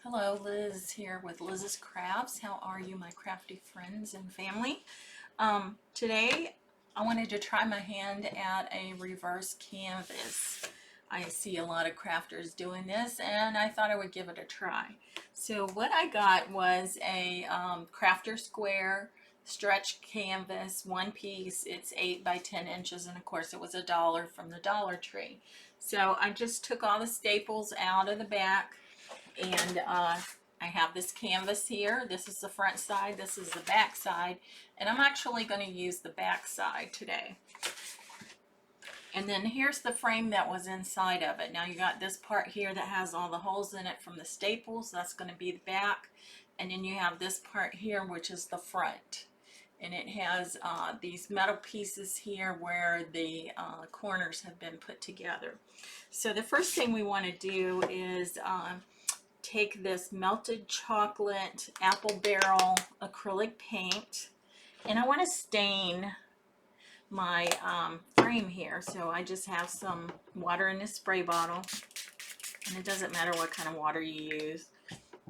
Hello, Liz here with Liz's Crafts. How are you, my crafty friends and family? Today, I wanted to try my hand at a reverse canvas. I see a lot of crafters doing this, and I thought I would give it a try. So what I got was a crafter square stretch canvas, one piece. It's 8 by 10 inches, and of course it was $1 from the Dollar Tree. So I just took all the staples out of the back, and I have this canvas here. This is the front side, this is the back side, and I'm actually going to use the back side today. And then here's the frame that was inside of it. Now you got this part here that has all the holes in it from the staples. That's going to be the back. And then you have this part here, which is the front. And it has these metal pieces here where the corners have been put together. So the first thing we want to do is take this melted chocolate apple barrel acrylic paint, and I want to stain my frame here. So I just have some water in this spray bottle, and it doesn't matter what kind of water you use.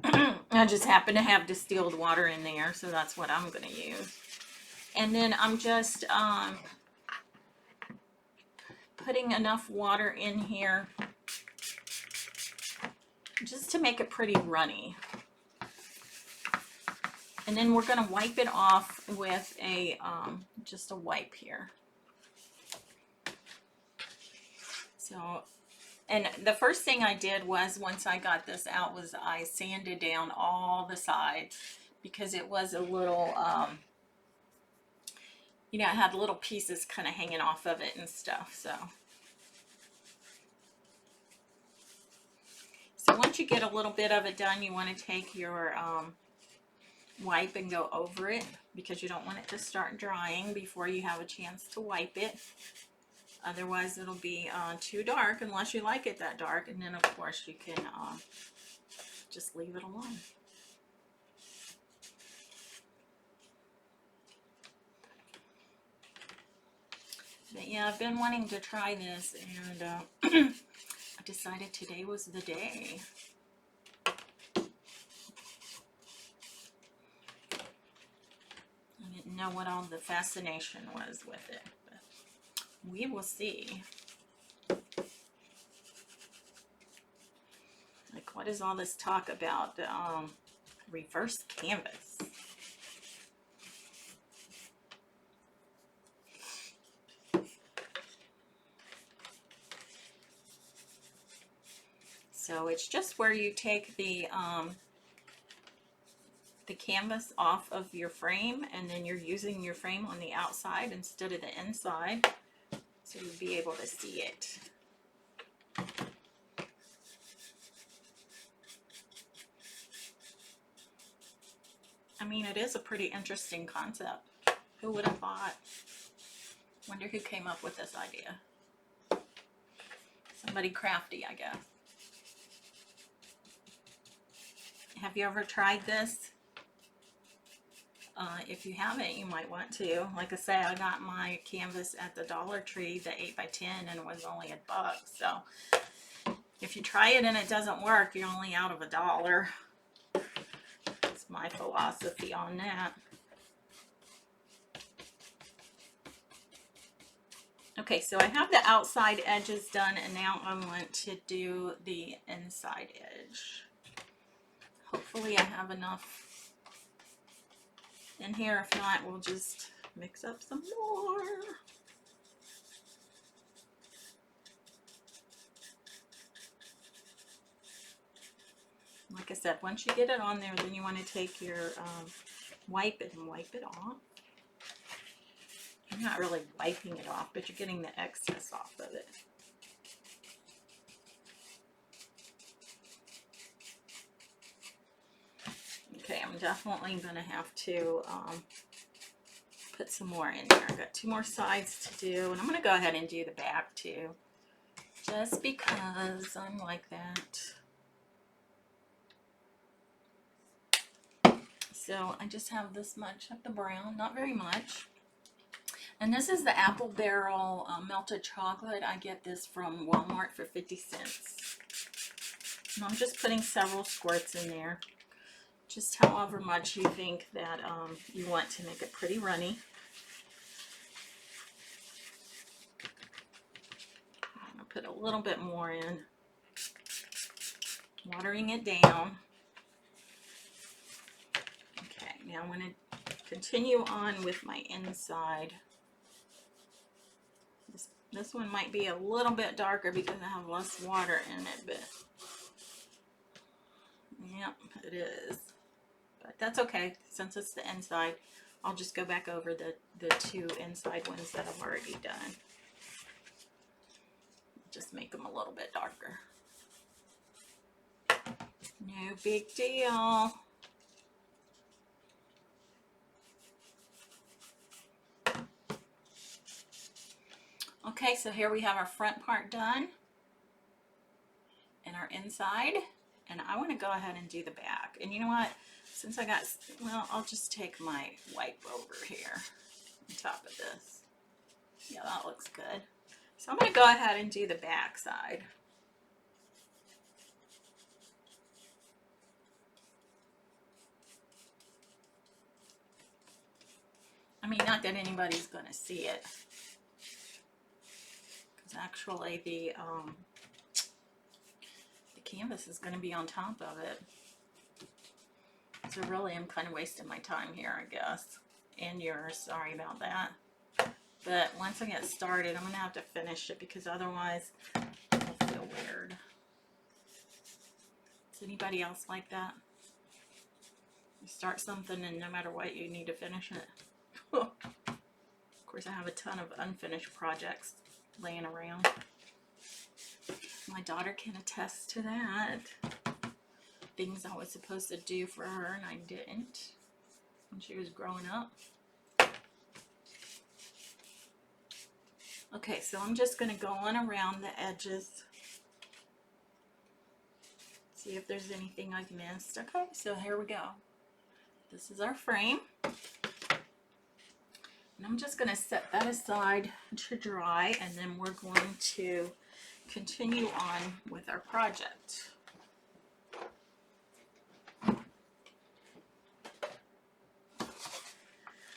I just happen to have distilled water in there, so that's what I'm going to use. And then I'm just putting enough water in here just to make it pretty runny. And then we're going to wipe it off with a just a wipe here. So, and the first thing I did was, once I got this out, was I sanded down all the sides, because it was a little, you know, it had little pieces kind of hanging off of it and stuff. So once you get a little bit of it done, you want to take your wipe and go over it, because you don't want it to start drying before you have a chance to wipe it. Otherwise it'll be too dark, unless you like it that dark, and then of course you can just leave it alone. But yeah, I've been wanting to try this, and I decided today was the day. I didn't know what all the fascination was with it, but we will see. Like, what is all this talk about reverse canvas? So it's just where you take the canvas off of your frame, and then you're using your frame on the outside instead of the inside, so you'll be able to see it. I mean, it is a pretty interesting concept. Who would have thought? Wonder who came up with this idea. Somebody crafty, I guess. Have you ever tried this? If you haven't, you might want to. Like I say, I got my canvas at the Dollar Tree, the 8 by 10, and it was only $1. So if you try it and it doesn't work, you're only out of $1. That's my philosophy on that. Okay, so I have the outside edges done, and now I want to do the inside edge. Hopefully I have enough in here. If not, we'll just mix up some more. Like I said, once you get it on there, then you want to take your wipe it and wipe it off. You're not really wiping it off, but you're getting the excess off of it. Okay, I'm definitely going to have to put some more in there. I've got 2 more sides to do, and I'm going to go ahead and do the back too, just because I'm like that. So I just have this much of the brown, not very much. And this is the apple barrel melted chocolate. I get this from Walmart for 50 cents. And I'm just putting several squirts in there, just however much you think that you want to make it pretty runny. I'm going to put a little bit more in, watering it down. Okay, now I'm going to continue on with my inside. This one might be a little bit darker because I have less water in it, but yep, it is. But that's okay, since it's the inside. I'll just go back over the two inside ones that I've already done. Just make them a little bit darker. No big deal. Okay, so here we have our front part done and our inside, and I want to go ahead and do the back. And you know what, since I got, well, I'll just take my wipe over here on top of this. Yeah, that looks good. So I'm going to go ahead and do the back side. I mean, not that anybody's going to see it, because actually the canvas is going to be on top of it. So really, I'm kind of wasting my time here, I guess, and yours. Sorry about that. But once I get started, I'm going to have to finish it, because otherwise it'll feel weird. Is anybody else like that? You start something and no matter what, you need to finish it. Of course, I have a ton of unfinished projects laying around. My daughter can attest to that. Things I was supposed to do for her and I didn't when she was growing up. Okay, so I'm just going to go on around the edges. See if there's anything I've missed. Okay, so here we go. This is our frame. And I'm just going to set that aside to dry, and then we're going to continue on with our project.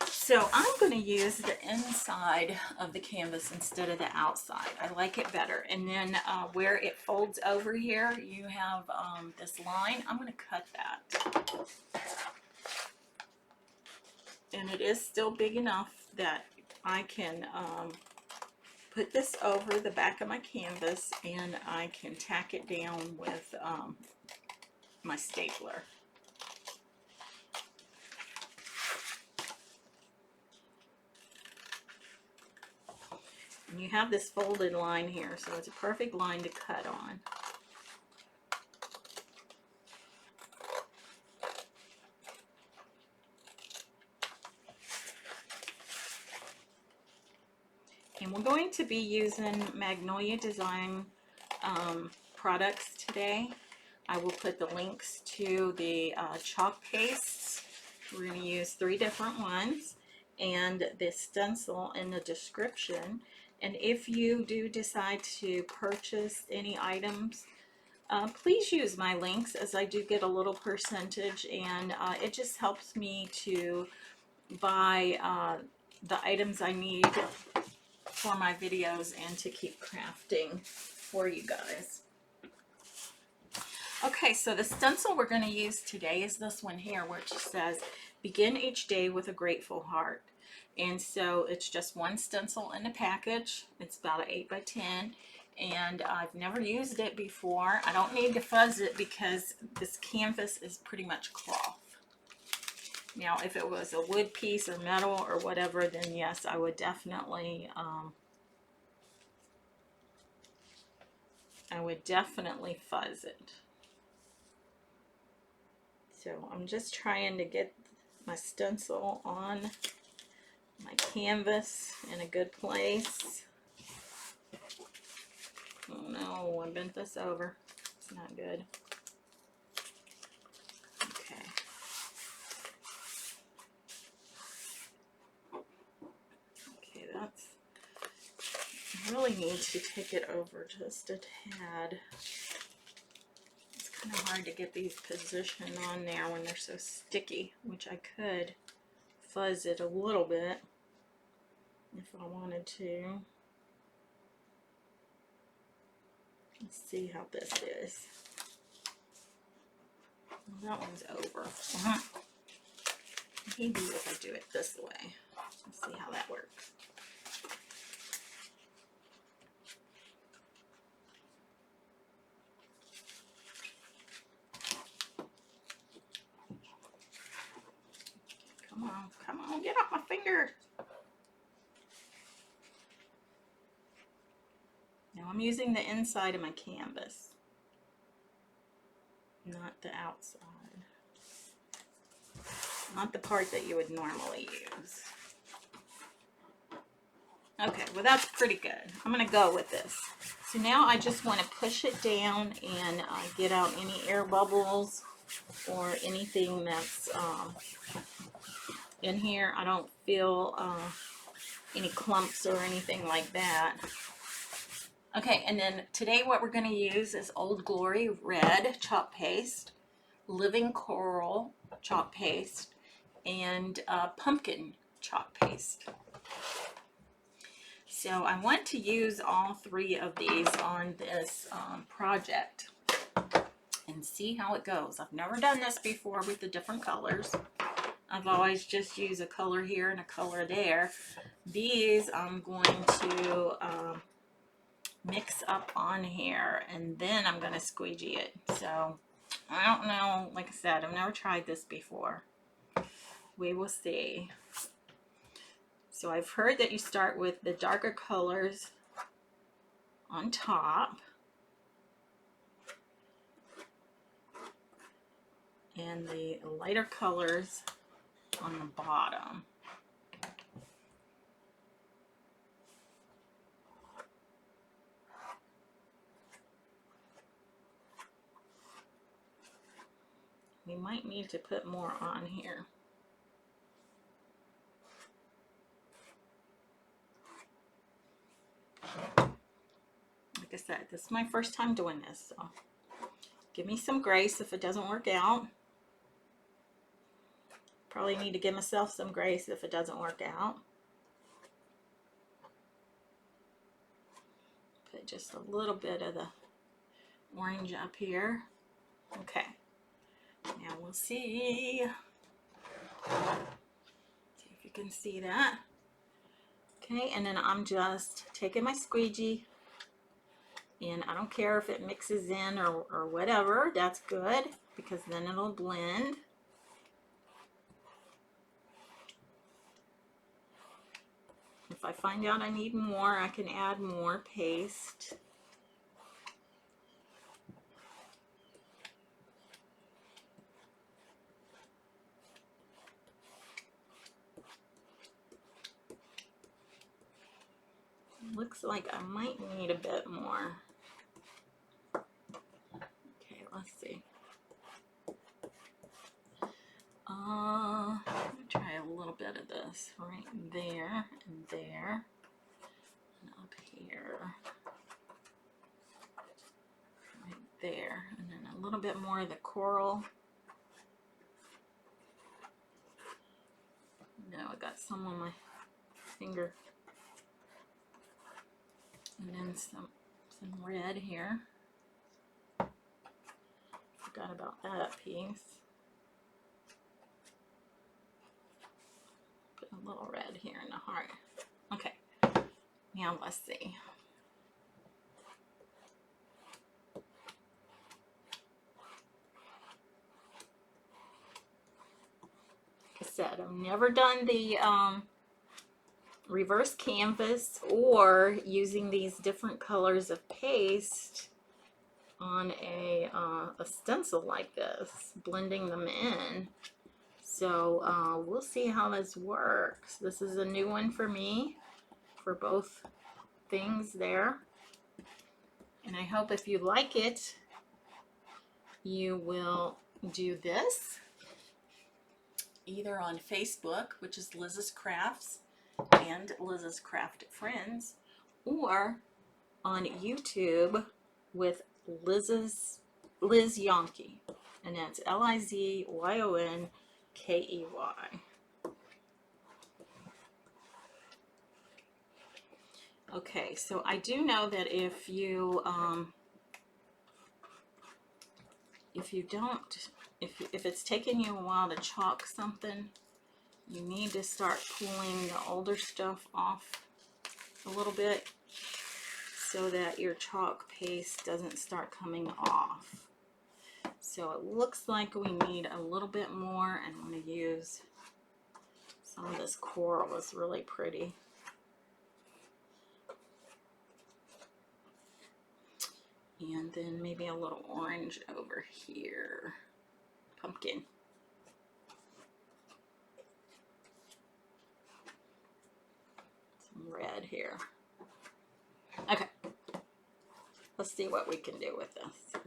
So I'm going to use the inside of the canvas instead of the outside. I like it better. And then where it folds over here, you have this line. I'm going to cut that. And it is still big enough that I can put this over the back of my canvas, and I can tack it down with my stapler. And you have this folded line here, so it's a perfect line to cut on. And we're going to be using Magnolia Design products today. I will put the links to the chalk pastes. We're going to use 3 different ones, and the stencil in the description. And if you do decide to purchase any items, please use my links, as I do get a little percentage, and it just helps me to buy the items I need for my videos and to keep crafting for you guys. Okay, so the stencil we're going to use today is this one here, which says, "Begin each day with a grateful heart." And so it's just one stencil in the package. It's about an 8 by 10, and I've never used it before. I don't need to fuzz it because this canvas is pretty much cloth. Now, if it was a wood piece or metal or whatever, then yes, I would definitely fuzz it. So I'm just trying to get my stencil on my canvas in a good place. Oh no, I bent this over. It's not good. Okay. Okay, that's, I really need to take it over just a tad. It's Kind of hard to get these positioned on there when they're so sticky, which I could fuzz it a little bit if I wanted to. Let's see how this is. Well, that one's over. Maybe if I do it this way. Let's see how that works. Come on, get off my finger. Now I'm using the inside of my canvas, not the outside. Not the part that you would normally use. Okay, well that's pretty good. I'm going to go with this. So now I just want to push it down and get out any air bubbles or anything that's in here. I don't feel any clumps or anything like that. Okay, and then today what we're going to use is Old Glory Red chalk paste, Living Coral chalk paste, and pumpkin chalk paste. So I want to use all three of these on this project and see how it goes. I've never done this before with the different colors. I've always just used a color here and a color there. These I'm going to mix up on here and then I'm going to squeegee it. So I don't know, like I said, I've never tried this before. We will see. So I've heard that you start with the darker colors on top and the lighter colors on the bottom. We might need to put more on here. Like I said, this is my first time doing this, so give me some grace if it doesn't work out. Probably need to give myself some grace if it doesn't work out. Put just a little bit of the orange up here. Okay, now we'll see. See if you can see that. Okay, and then I'm just taking my squeegee, and I don't care if it mixes in or whatever, that's good, because then it'll blend. If I find out I need more, I can add more paste. Looks like I might need a bit more. Okay, let's see. I'm gonna try a little bit of this right there and there and up here, right there, and then a little bit more of the coral. No, I got some on my finger. And then some red here. Forgot about that piece. Put a little red here in the heart. Okay, now let's see. Like I said, I've never done the reverse canvas or using these different colors of paste on a stencil like this, blending them in. So we'll see how this works. This is a new one for me for both things there, and I hope if you like it you will do this either on Facebook, which is Liz's Crafts and Liz's Craft Friends, or on YouTube with Liz's Liz Yonke, and that's Lizyonkey. Okay, so I do know that if you don't, if it's taking you a while to chalk something, you need to start pulling the older stuff off a little bit so that your chalk paste doesn't start coming off. So it looks like we need a little bit more, and I'm going to use some of this coral. It's really pretty. And then maybe a little orange over here. Pumpkin. Some red here. Okay. Let's see what we can do with this.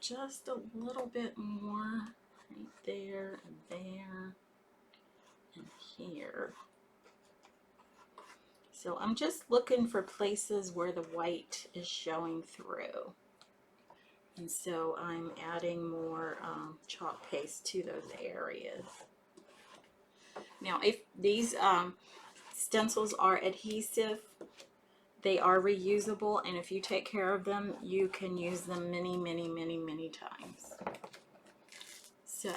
Just a little bit more right there and here. So I'm just looking for places where the white is showing through. And so I'm adding more chalk paste to those areas. Now, if these stencils are adhesive, they are reusable, and if you take care of them, you can use them many, many, many, many times. So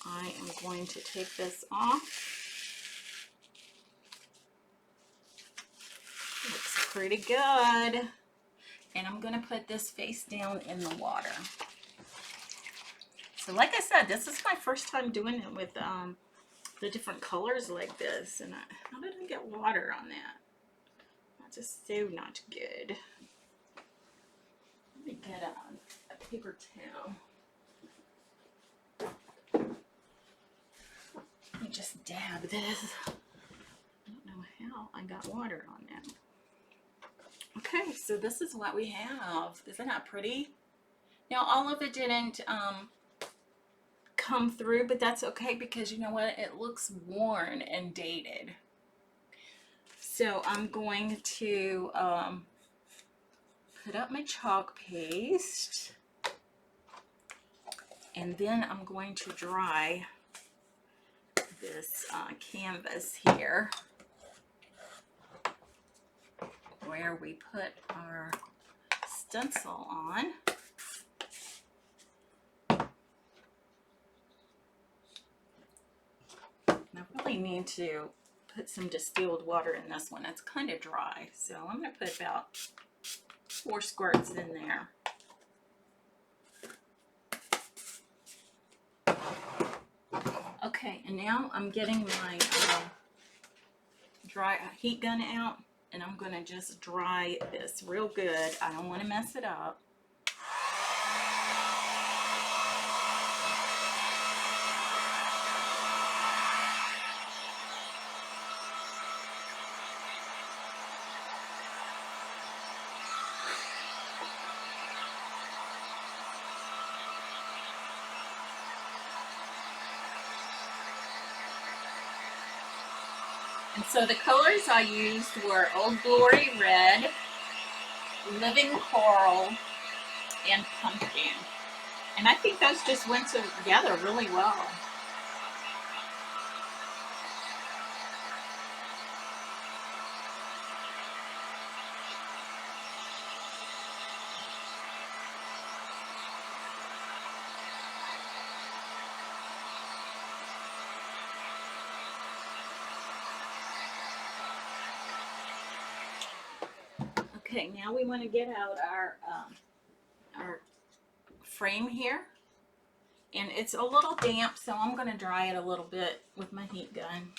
I am going to take this off. Looks pretty good. And I'm going to put this face down in the water. So like I said, this is my first time doing it with the different colors like this. And how did I get water on that? Just so not good. Let me get a paper towel. Let me just dab this. I don't know how I got water on that. Okay, so this is what we have. Isn't that pretty? Now all of it didn't come through, but that's okay because you know what? It looks worn and dated. So I'm going to put up my chalk paste, and then I'm going to dry this canvas here where we put our stencil on. And I really need to put some distilled water in this one. It's kind of dry, so I'm going to put about 4 squirts in there. Okay, and now I'm getting my dry heat gun out, and I'm going to just dry this real good. I don't want to mess it up. And so the colors I used were Old Glory Red, Living Coral, and Pumpkin. And I think those just went together really well. Okay, now we want to get out our frame here, and it's a little damp, so I'm going to dry it a little bit with my heat gun.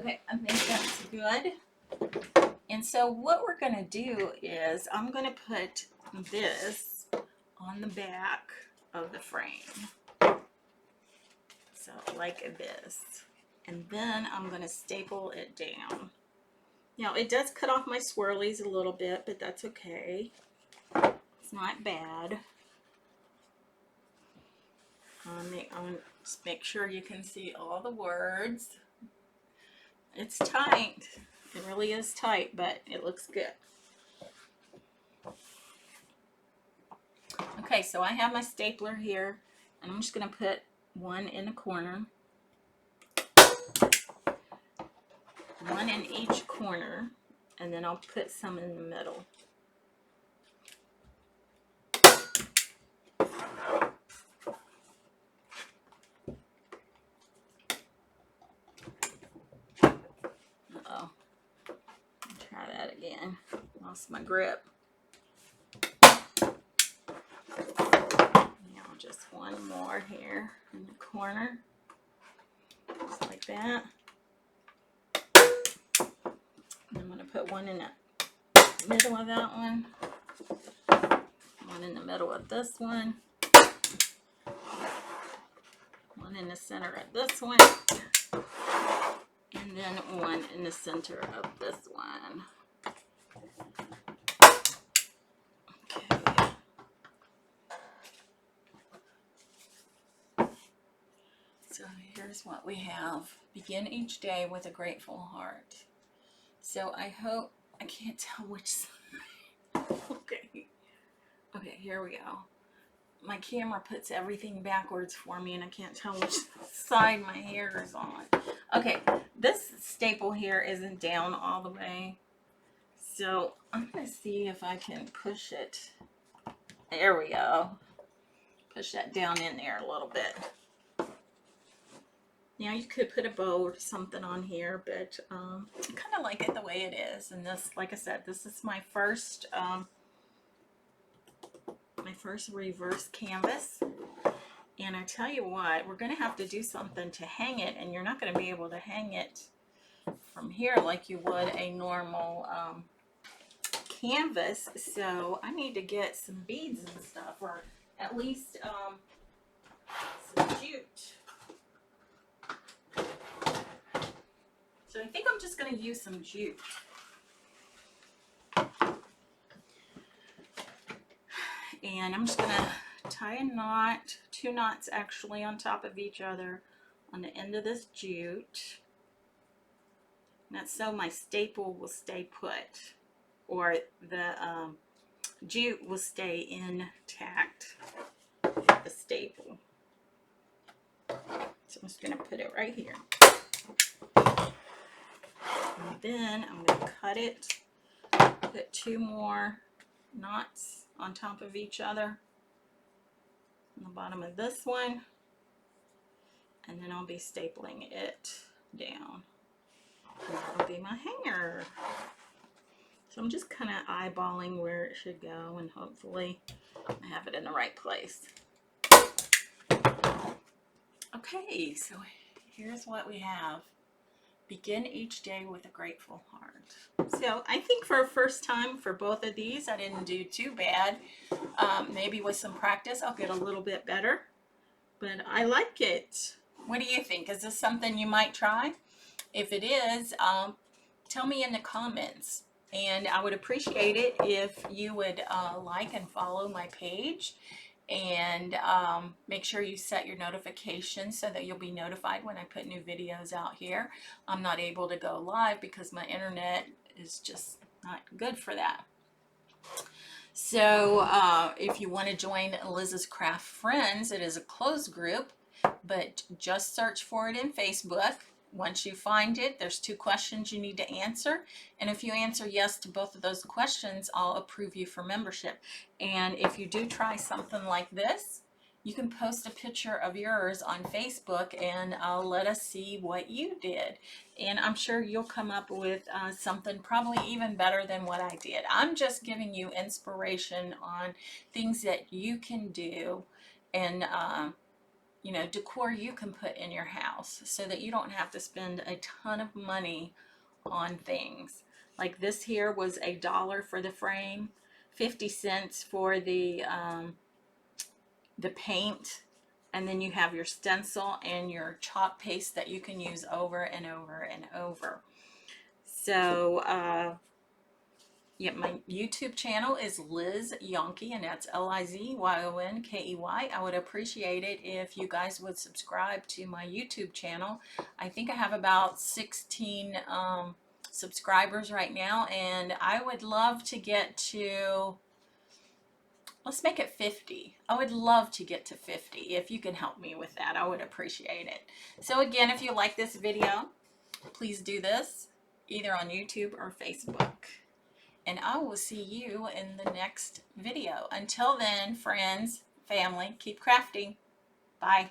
Okay, I think that's good. And so what we're going to do is I'm going to put this on the back of the frame. So like this. And then I'm going to staple it down. Now it does cut off my swirlies a little bit, but that's okay. It's not bad. Just make sure you can see all the words. It's tight. It really is tight, but it looks good. Okay, so I have my stapler here, and I'm just going to put one in the corner. One in each corner, and then I'll put some in the middle. Uh-oh. Try that again. Lost my grip. Now just one more here in the corner. Just like that. I'm going to put one in the middle of that one. One in the middle of this one. One in the center of this one. And then one in the center of this one. Okay. So here's what we have. Begin each day with a grateful heart. So I hope, I can't tell which side. Okay. Okay, here we go. My camera puts everything backwards for me and I can't tell which side my hair is on. Okay, this staple here isn't down all the way. So I'm going to see if I can push it. There we go. Push that down in there a little bit. Now you could put a bow or something on here, but I kind of like it the way it is. And this, like I said, this is my first reverse canvas. And I tell you what, we're going to have to do something to hang it, and you're not going to be able to hang it from here like you would a normal canvas. So I need to get some beads and stuff, or at least some jute. So I think I'm just going to use some jute. And I'm just going to tie a knot, 2 knots actually on top of each other on the end of this jute. And that's so my staple will stay put, or the jute will stay intact with the staple. So I'm just going to put it right here. And then I'm going to cut it, put 2 more knots on top of each other on the bottom of this one, and then I'll be stapling it down. And that'll be my hanger. So I'm just kind of eyeballing where it should go, and hopefully I have it in the right place. Okay, so here's what we have. Begin each day with a grateful heart. So I think for a first time for both of these, I didn't do too bad. Maybe with some practice, I'll get a little bit better. But I like it. What do you think? Is this something you might try? If it is, tell me in the comments. And I would appreciate it if you would like and follow my page. And make sure you set your notifications so that you'll be notified when I put new videos out here. I'm not able to go live because my internet is just not good for that. So if you want to join Liz's Craft Friends, it is a closed group, but just search for it in Facebook. Once you find it, there's 2 questions you need to answer. And if you answer yes to both of those questions, I'll approve you for membership. And if you do try something like this, you can post a picture of yours on Facebook and let us see what you did. And I'm sure you'll come up with something probably even better than what I did. I'm just giving you inspiration on things that you can do and you know, decor you can put in your house so that you don't have to spend a ton of money on things. Like this here was $1 for the frame, 50 cents for the paint, and then you have your stencil and your chalk paste that you can use over and over and over. So yeah, my YouTube channel is Liz Yonke, and that's LizyonKey. I would appreciate it if you guys would subscribe to my YouTube channel. I think I have about 16 subscribers right now, and I would love to get to, let's make it 50. I would love to get to 50. If you can help me with that, I would appreciate it. So again, if you like this video, please do this either on YouTube or Facebook. And I will see you in the next video. Until then, friends, family, keep crafting. Bye.